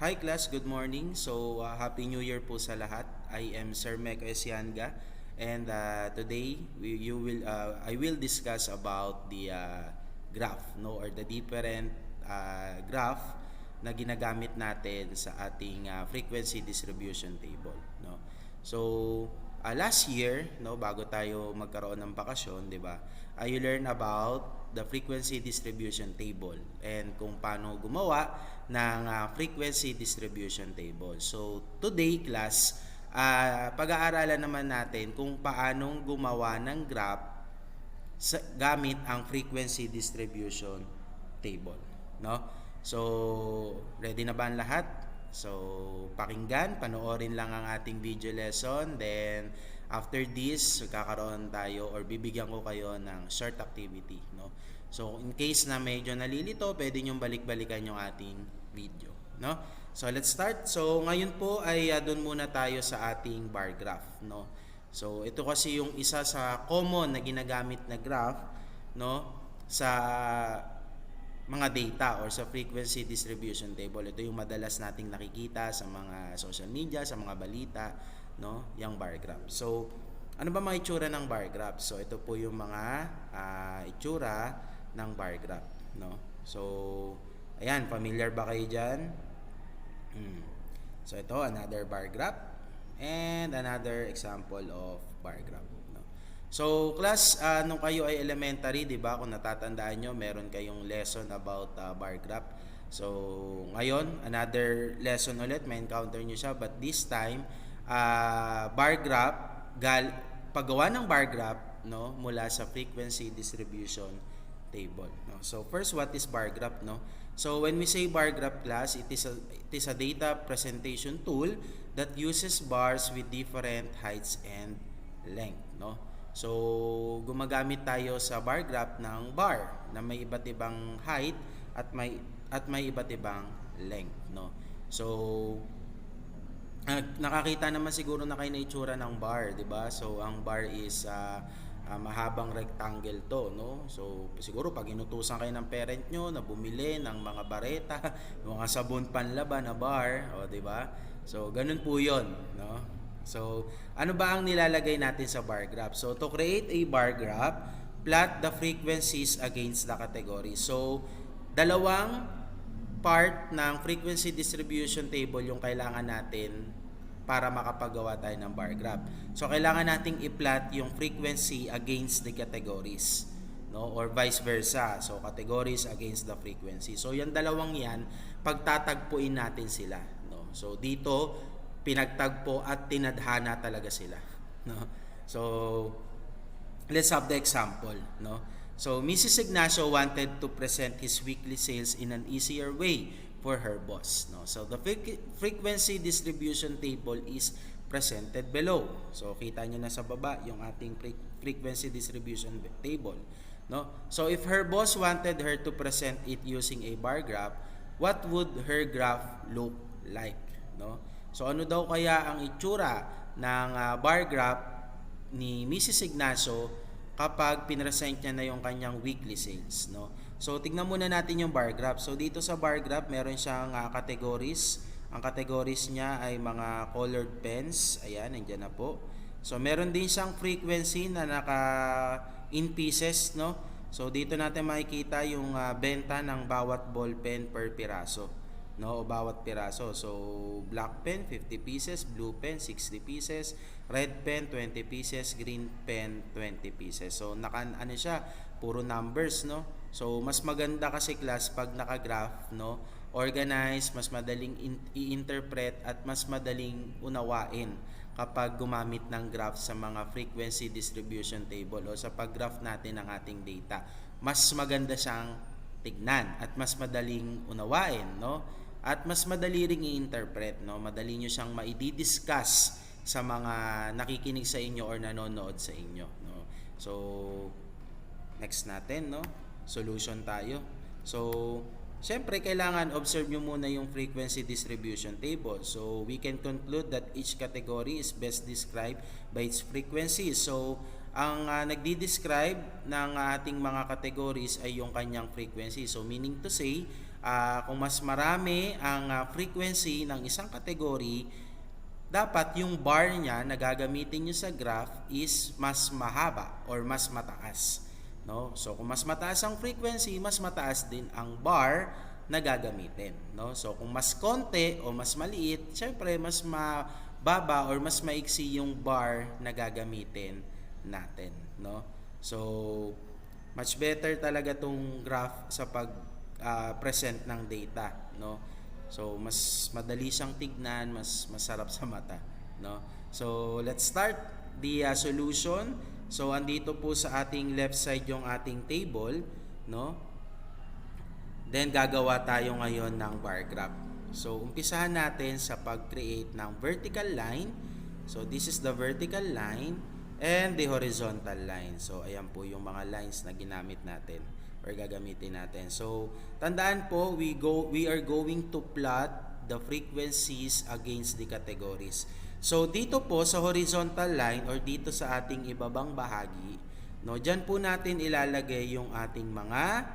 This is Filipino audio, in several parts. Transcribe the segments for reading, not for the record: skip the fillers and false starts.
Hi class, good morning. Happy New Year po sa lahat. I am Sir Meko Esianga and today I will discuss about the graph, no, or the different graph na ginagamit natin sa ating frequency distribution table, no. Last year, no, bago tayo magkaroon ng bakasyon, 'di ba? You learn about the frequency distribution table and kung paano gumawa ng frequency distribution table. So, today class, pag-aaralan naman natin kung paanong gumawa ng graph gamit ang frequency distribution table, no? So, ready na ba ang lahat? So, pakinggan, panoorin lang ang ating video lesson. Then, after this, kakaroon tayo or bibigyan ko kayo ng short activity, no? So, in case na medyo nalilito, pwede nyong balik-balikan yung ating video, no? So, let's start. So, ngayon po ay doon muna tayo sa ating bar graph, no? So, ito kasi yung isa sa common na ginagamit na graph, no, sa mga data or sa frequency distribution table. Ito yung madalas nating nakikita sa mga social media, sa mga balita, no, yung bar graph. So, ano ba mga itsura ng bar graph? So, ito po yung mga itsura ng bar graph, no? So, ayan, familiar ba kayo dyan? So, ito, another bar graph and another example of bar graph. So, class, nung kayo ay elementary, di ba, kung natatandaan nyo, meron kayong lesson about bar graph. So, ngayon, another lesson ulit, may encounter nyo siya, but this time, bar graph, paggawa ng bar graph, no, mula sa frequency distribution table. No? So, first, what is bar graph, no? So, when we say bar graph, class, it is a data presentation tool that uses bars with different heights and length, no? So, gumagamit tayo sa bar graph ng bar na may iba't ibang height at may iba't ibang length, no. So, nakakita naman siguro na kayo na itsura ng bar, 'di ba? So, ang bar is mahabang rectangle to, no. So, siguro pag inutusan kayo ng parent nyo na bumili ng mga bareta, mga sabon panlaban na bar, o 'di ba? So, ganun po 'yon, no. So, ano ba ang nilalagay natin sa bar graph? So, to create a bar graph, plot the frequencies against the category. So, dalawang part ng frequency distribution table yung kailangan natin para makapagawa tayo ng bar graph. So, kailangan nating i-plot yung frequency against the categories, no, or vice versa. So, categories against the frequency. So, yung dalawang yan, pagtatagpuin natin sila, no. So, dito pinagtagpo at tinadhana talaga sila, no. So, let's have the example, no. So, Mrs. Ignacio wanted to present his weekly sales in an easier way for her boss, no. So, the frequency distribution table is presented below. So, kita nyo na sa baba yung ating frequency distribution table, no. So, if her boss wanted her to present it using a bar graph, what would her graph look like, no? So, ano daw kaya ang itsura ng bar graph ni Mrs. Ignacio kapag pinresent niya na yung kanyang weekly sales, no? So, tignan muna natin yung bar graph. So, dito sa bar graph, meron siyang categories. Ang categories niya ay mga colored pens. Ayan, nandiyan na po. So, meron din siyang frequency na in pieces, no? So, dito natin makikita yung benta ng bawat ball pen per piraso, no, bawat piraso. So, black pen 50 pieces, blue pen 60 pieces, red pen 20 pieces, green pen 20 pieces. So, ano siya, puro numbers, no. So, mas maganda kasi class pag naka-graph, no, organized, mas madaling i-interpret at mas madaling unawain kapag gumamit ng graph sa mga frequency distribution table o sa pag-graph natin ng ating data. Mas maganda siyang tignan at mas madaling unawain, no? At mas madali ring i-interpret, no? Madali nyo siyang maidi-discuss sa mga nakikinig sa inyo or nanonood sa inyo, no? So, next natin, no? Solution tayo. So, syempre, kailangan observe nyo muna yung frequency distribution table. So, we can conclude that each category is best described by its frequency. So, ang nagdi-describe ng ating mga categories ay yung kanyang frequency. So, meaning to say, kung mas marami ang frequency ng isang category, dapat yung bar niya na gagamitin nyo sa graph is mas mahaba or mas mataas. No? So kung mas mataas ang frequency, mas mataas din ang bar na gagamitin. No? So kung mas konti o mas maliit, syempre mas mababa or mas maiksi yung bar na gagamitin natin. No? So much better talaga tong graph sa pag present ng data. No? So mas madali siyang tignan, mas masarap sa mata. No? So let's start the solution. So andito po sa ating left side yung ating table, no? Then gagawa tayo ngayon ng bar graph. So umpisahan natin sa pag-create ng vertical line. So this is the vertical line and the horizontal line. So ayan po yung mga lines na ginamit natin or gagamitin natin. So tandaan po, we are going to plot the frequencies against the categories. So dito po sa horizontal line or dito sa ating ibabang bahagi, no, diyan po natin ilalagay yung ating mga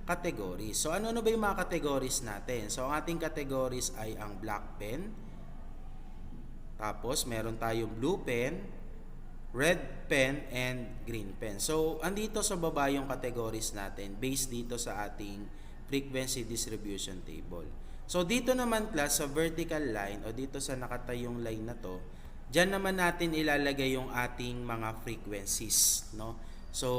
categories. So ano ba yung mga categories natin? So ang ating categories ay ang black pen, tapos meron tayong blue pen, red pen, and green pen. So andito sa baba yung categories natin based dito sa ating frequency distribution table. So dito naman class sa vertical line o dito sa nakatayong line na to, diyan naman natin ilalagay yung ating mga frequencies, no? So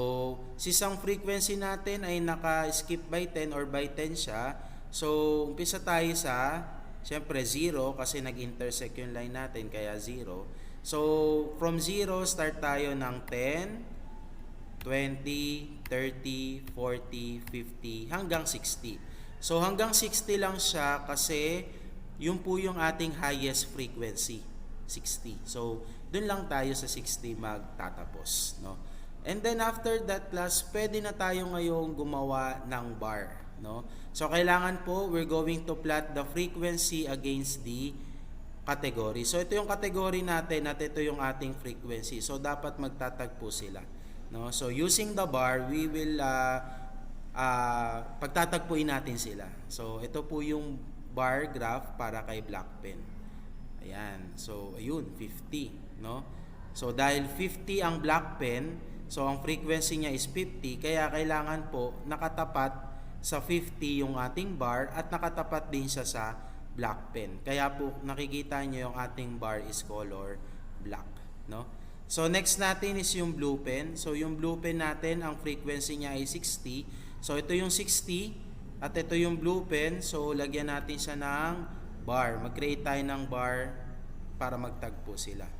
sisang frequency natin ay naka-skip by 10 or by 10 siya. So umpisa tayo sa syempre 0 kasi nag-intersect yung line natin kaya 0. So from 0 start tayo ng 10, 20, 30, 40, 50 hanggang 60. So hanggang 60 lang siya kasi yun po yung ating highest frequency, 60. So dun lang tayo sa 60 magtatapos, no? And then after that class, pwede na tayo ngayong gumawa ng bar, no? So kailangan po we're going to plot the frequency against the category. So ito yung category natin at ito yung ating frequency. So dapat magtatagpo sila, no? So using the bar, we will pagtatagpuin natin sila. So ito po yung bar graph para kay black pen. Ayan. So ayun, 50, no? So dahil 50 ang black pen, so ang frequency niya is 50, kaya kailangan po nakatapat sa 50 yung ating bar at nakatapat din siya sa black pen. Kaya po nakikita niyo yung ating bar is color black, no? So next natin is yung blue pen. So yung blue pen natin, ang frequency niya ay 60. So ito yung 60 at ito yung blue pen. So lagyan natin siya ng bar. Mag-create tayo ng bar para magtagpo sila.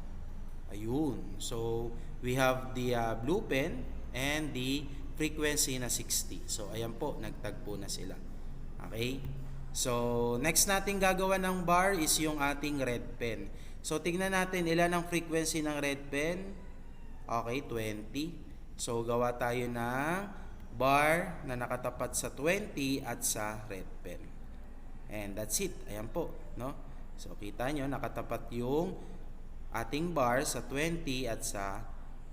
Ayun. So we have the blue pen and the frequency na 60. So ayan po, nagtagpo na sila. Okay? So next natin gagawa ng bar is yung ating red pen. So tingnan natin ilan ang frequency ng red pen. Okay, 20. So gawa tayo ng bar na nakatapat sa 20 at sa red pen. And that's it. Ayan po, no? So kita nyo, nakatapat yung ating bar sa 20 at sa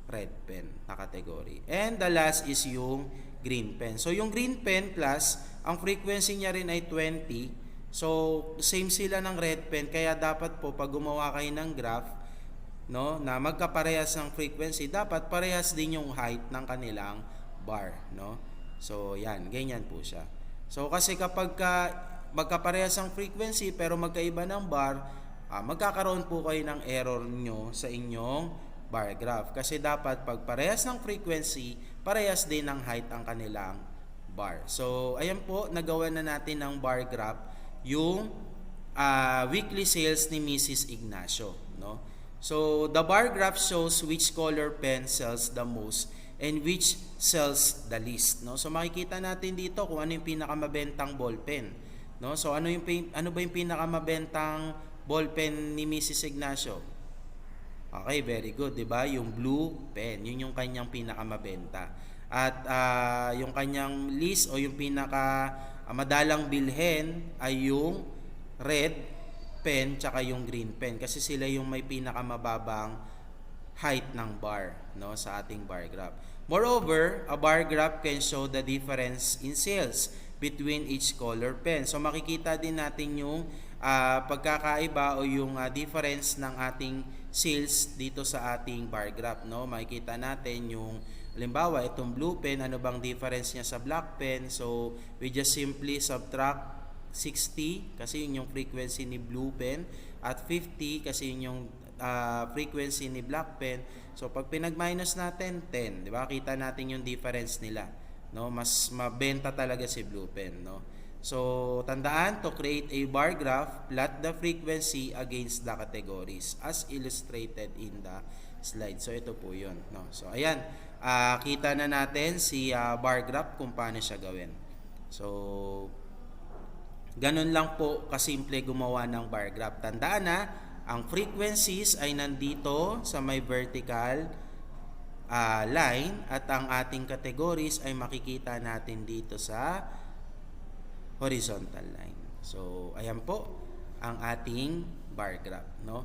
red pen na category. And the last is yung green pen. So yung green pen plus, ang frequency niya rin ay 20. So same sila ng red pen, kaya dapat po pag gumawa kayo ng graph, no, na magkaparehas ng frequency, dapat parehas din yung height ng kanilang bar, no? So yan, ganyan po siya. So kasi kapag magkaparehas ang frequency pero magkaiba ng bar, magkakaroon po kayo ng error nyo sa inyong bar graph. Kasi dapat pag parehas ng frequency, parehas din ng height ang kanilang bar. So ayan po, nagawa na natin ng bar graph yung weekly sales ni Mrs. Ignacio, no? So the bar graph shows which color pen sells the most and which sells the least, no? So makikita natin dito kung ano yung pinakamabentang ballpen, no? So ano ba yung pinakamabentang ballpen ni Mrs. Ignacio? Okay, very good, 'di ba? Yung blue pen, yun yung kanyang pinakamabenta. At yung kanyang least o yung pinaka madalang bilhin ay yung red pen tsaka yung green pen kasi sila yung may pinakamababang height ng bar, no, sa ating bar graph. Moreover, a bar graph can show the difference in sales between each color pen. So makikita din natin yung pagkakaiba o yung difference ng ating sales dito sa ating bar graph, no? Makikita natin yung halimbawa itong blue pen, ano bang difference niya sa black pen? So we just simply subtract 60 kasi yun yung frequency ni blue pen at 50 kasi yun yung frequency ni black pen. So pag pinag-minus natin 10, di ba? Kita natin yung difference nila, no? Mas mabenta talaga si blue pen, no? So tandaan, to create a bar graph, plot the frequency against the categories as illustrated in the slide. So ito po 'yun, no? So ayan, kita na natin si bar graph kung paano siya gawin. So ganun lang po kasimple gumawa ng bar graph. Tandaan na, ang frequencies ay nandito sa may vertical line at ang ating categories ay makikita natin dito sa horizontal line. So ayan po ang ating bar graph, no?